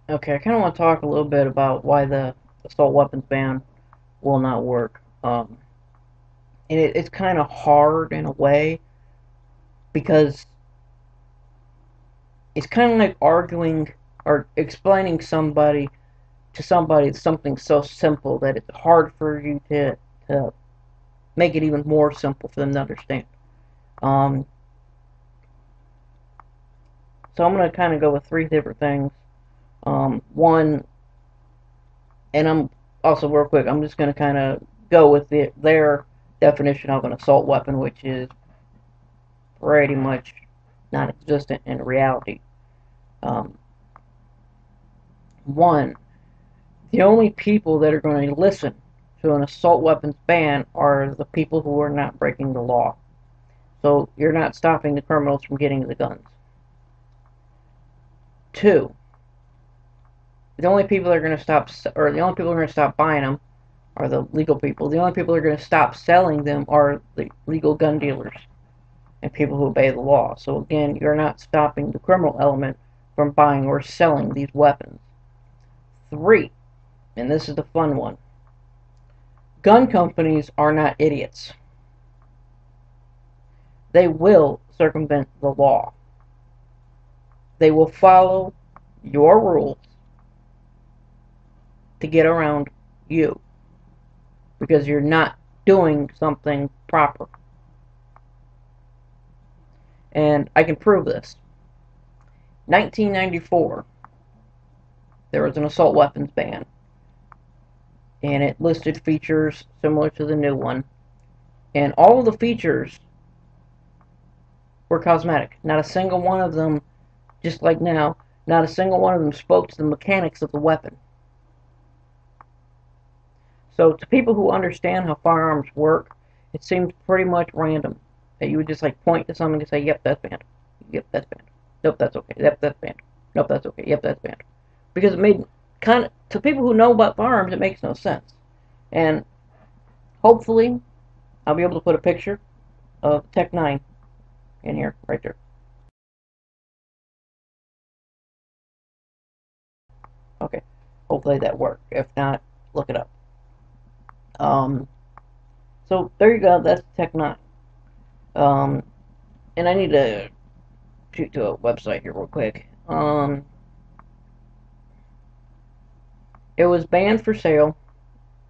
Okay, I kind of want to talk a little bit about why the assault weapons ban will not work. And it's kind of hard in a way because it's kind of like arguing or explaining to somebody something so simple that it's hard for you to make it even more simple for them to understand. Um, so I'm going to kind of go with three different things. One, and I'm also real quick, I'm just going to kind of go with their definition of an assault weapon, which is pretty much non-existent in reality. Um, One, the only people that are going to listen to an assault weapons ban are the people who are not breaking the law. So you're not stopping the criminals from getting the guns. Two, the only people that are going to stop, or the only people who are going to stop buying them are the legal people. The only people who are going to stop selling them are the legal gun dealers and people who obey the law. So again, you're not stopping the criminal element from buying or selling these weapons. Three, and this is the fun one, gun companies are not idiots. They will circumvent the law. They will follow your rules to get around you because you're not doing something proper. And I can prove this. 1994, there was an assault weapons ban, and it listed features similar to the new one, and all of the features were cosmetic. Not a single one of them, just like now, not a single one of them spoke to the mechanics of the weapon. So to people who understand how firearms work, it seems pretty much random that you would just like point to something and say, yep, that's banned. Yep, that's banned. Nope, that's okay. Yep, that's banned. Nope, that's okay. Yep, that's banned. Because it made kind of, to people who know about firearms, it makes no sense. And hopefully, I'll be able to put a picture of Tech 9 in here, right there. Okay, hopefully that worked. If not, look it up. Um, so there you go. That's Tech 9. Um, and I need to shoot to a website here real quick. It was banned for sale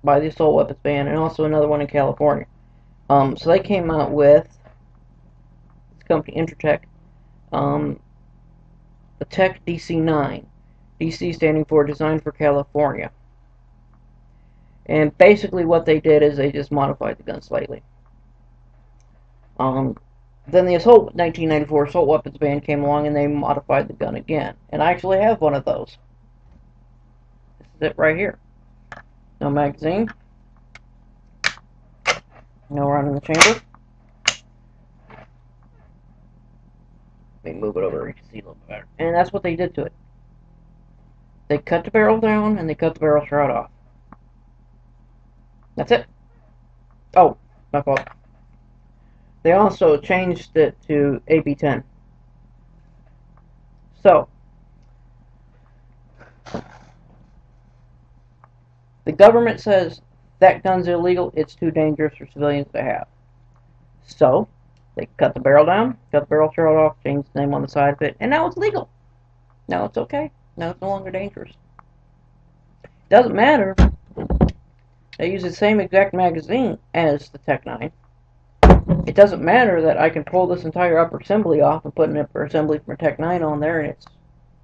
by the assault weapons ban, and also another one in California. So they came out with this company Intratec, the Tech DC9. DC standing for Designed for California. And basically what they did is they just modified the gun slightly. Then the 1994 assault weapons ban came along and they modified the gun again. And I actually have one of those. This is it right here. No magazine. No round in the chamber. Let me move it over so you can see a little bit better. And that's what they did to it. They cut the barrel down and they cut the barrel shroud off. That's it. Oh, my fault. They also changed it to AB10. So, the government says that gun's illegal, it's too dangerous for civilians to have. So, they cut the barrel down, cut the barrel shroud off, changed the name on the side of it, and now it's legal. Now it's okay. Now it's no longer dangerous. Doesn't matter. They use the same exact magazine as the Tech 9. It doesn't matter that I can pull this entire upper assembly off and put an upper assembly from a Tech 9 on there and it's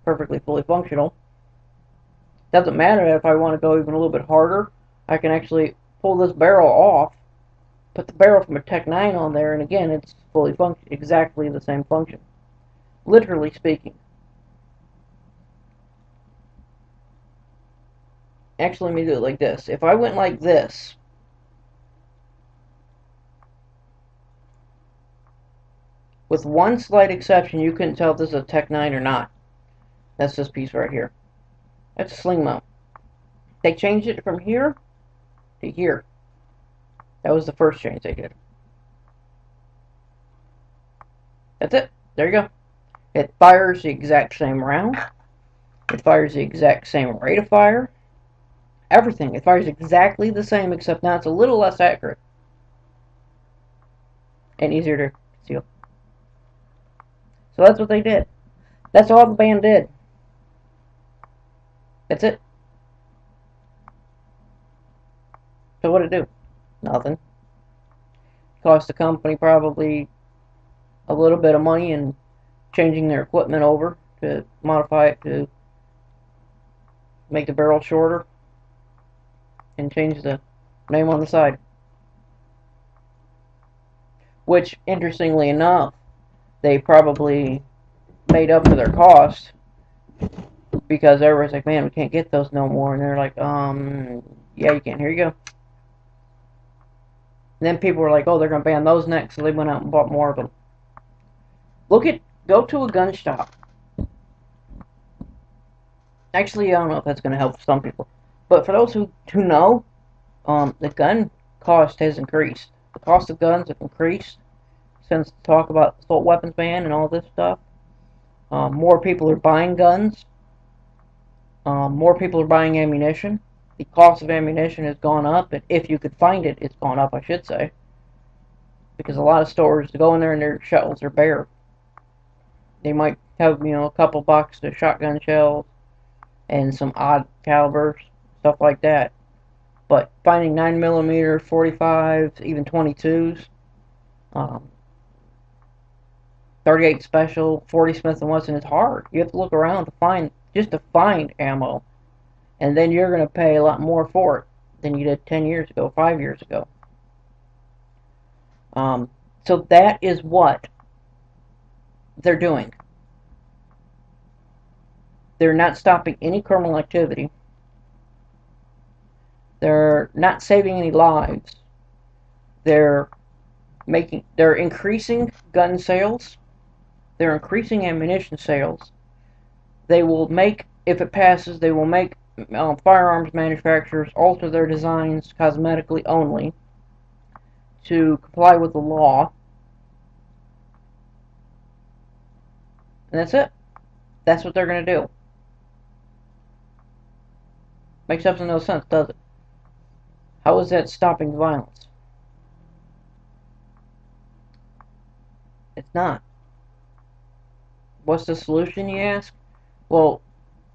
perfectly fully functional. Doesn't matter that if I want to go even a little bit harder, I can actually pull this barrel off, put the barrel from a Tech 9 on there, and again, it's fully exactly the same function. Literally speaking. Actually, let me do it like this. If I went like this, with one slight exception, you couldn't tell if this is a Tech 9 or not. That's this piece right here. That's a sling mount. They changed it from here to here. That was the first change they did. That's it. There you go. It fires the exact same round. It fires the exact same rate of fire. Everything. It fires exactly the same, except now it's a little less accurate. And easier to conceal. So that's what they did. That's all the band did. That's it. So what did it do? Nothing. Cost the company probably a little bit of money in changing their equipment over to modify it to make the barrel shorter and change the name on the side. Which, interestingly enough, they probably made up for their cost, because everybody's like, man, we can't get those no more. And they're like, yeah, you can. Here you go. And then people were like, oh, they're going to ban those next, so they went out and bought more of them. Go to a gun shop. Actually, I don't know if that's going to help some people. But for those who know, the gun cost has increased. The cost of guns have increased since the talk about assault weapons ban and all this stuff. More people are buying guns. More people are buying ammunition. The cost of ammunition has gone up, and if you could find it, it's gone up, I should say. Because a lot of stores go in there and their shelves are bare. They might have, a couple boxes of shotgun shells and some odd calibers, stuff like that. But finding 9mm, 45s, even 22s, 38 special, 40 Smith & Wesson is hard. You have to look around to find ammo. And then you're going to pay a lot more for it than you did 10 years ago, 5 years ago. So that is what they're doing. They're not stopping any criminal activity. They're not saving any lives. They're increasing gun sales. They're increasing ammunition sales. They will make, if it passes, they will make firearms manufacturers alter their designs cosmetically only to comply with the law. And that's it. That's what they're going to do. Makes absolutely no sense, does it? How is that stopping violence? It's not. What's the solution, you ask? Well,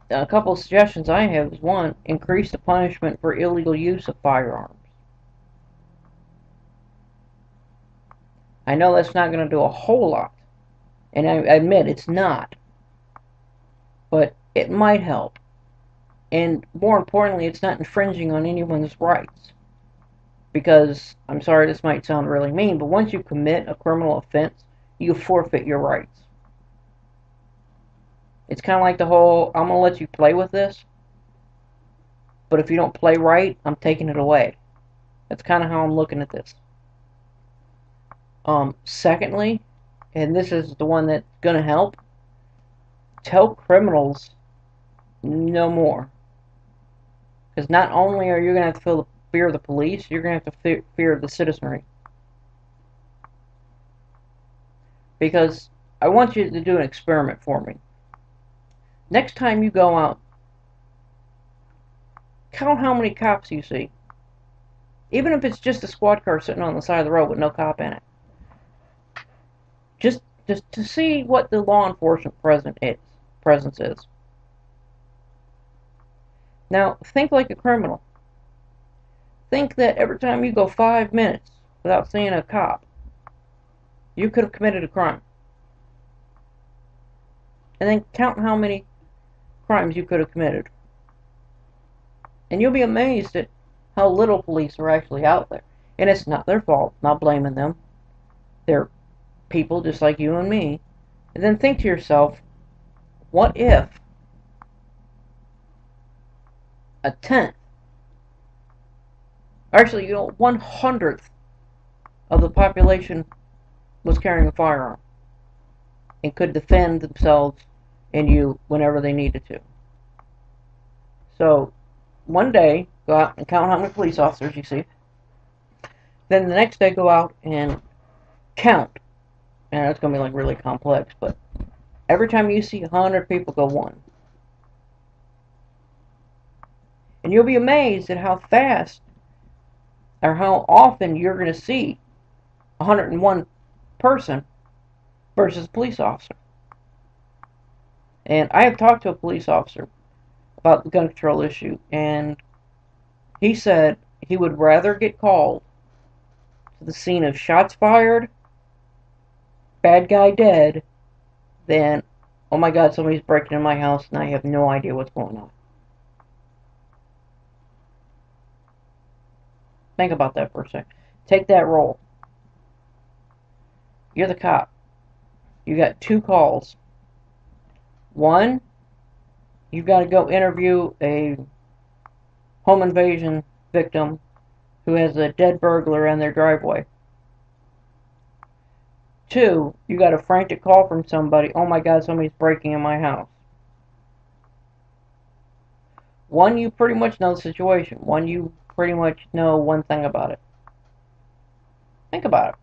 a couple of suggestions I have is, one, increase the punishment for illegal use of firearms. I know that's not going to do a whole lot, and I admit it's not, but it might help. And more importantly, it's not infringing on anyone's rights. Because, I'm sorry, this might sound really mean, but once you commit a criminal offense, you forfeit your rights. It's kind of like the whole, I'm going to let you play with this, but if you don't play right, I'm taking it away. That's kind of how I'm looking at this. Secondly, and this is the one that's going to help, tell criminals no more. Because not only are you going to have to feel the fear of the police, you're going to have to fear the citizenry. Because I want you to do an experiment for me. Next time you go out, count how many cops you see. Even if it's just a squad car sitting on the side of the road with no cop in it. Just to see what the law enforcement presence is. Now, think like a criminal. Think that every time you go 5 minutes without seeing a cop, you could have committed a crime. And then count how many crimes you could have committed. And you'll be amazed at how little police are actually out there. And it's not their fault, not blaming them. They're people just like you and me. And then think to yourself, what if a tenth, actually, 1/100th of the population was carrying a firearm and could defend themselves and you whenever they needed to. So, one day, go out and count how many police officers you see. Then the next day, go out and count. And it's going to be like really complex, but every time you see 100 people, go 1. And you'll be amazed at how fast or how often you're going to see a 101 person versus a police officer. And I have talked to a police officer about the gun control issue, and he said he would rather get called to the scene of shots fired, bad guy dead, than, oh my God, somebody's breaking in my house and I have no idea what's going on. Think about that for a second. Take that role. You're the cop. You got two calls. One, you've got to go interview a home invasion victim who has a dead burglar in their driveway. Two, you got a frantic call from somebody, oh my God, somebody's breaking in my house. One, you pretty much know the situation. One, you pretty much know one thing about it. Think about it.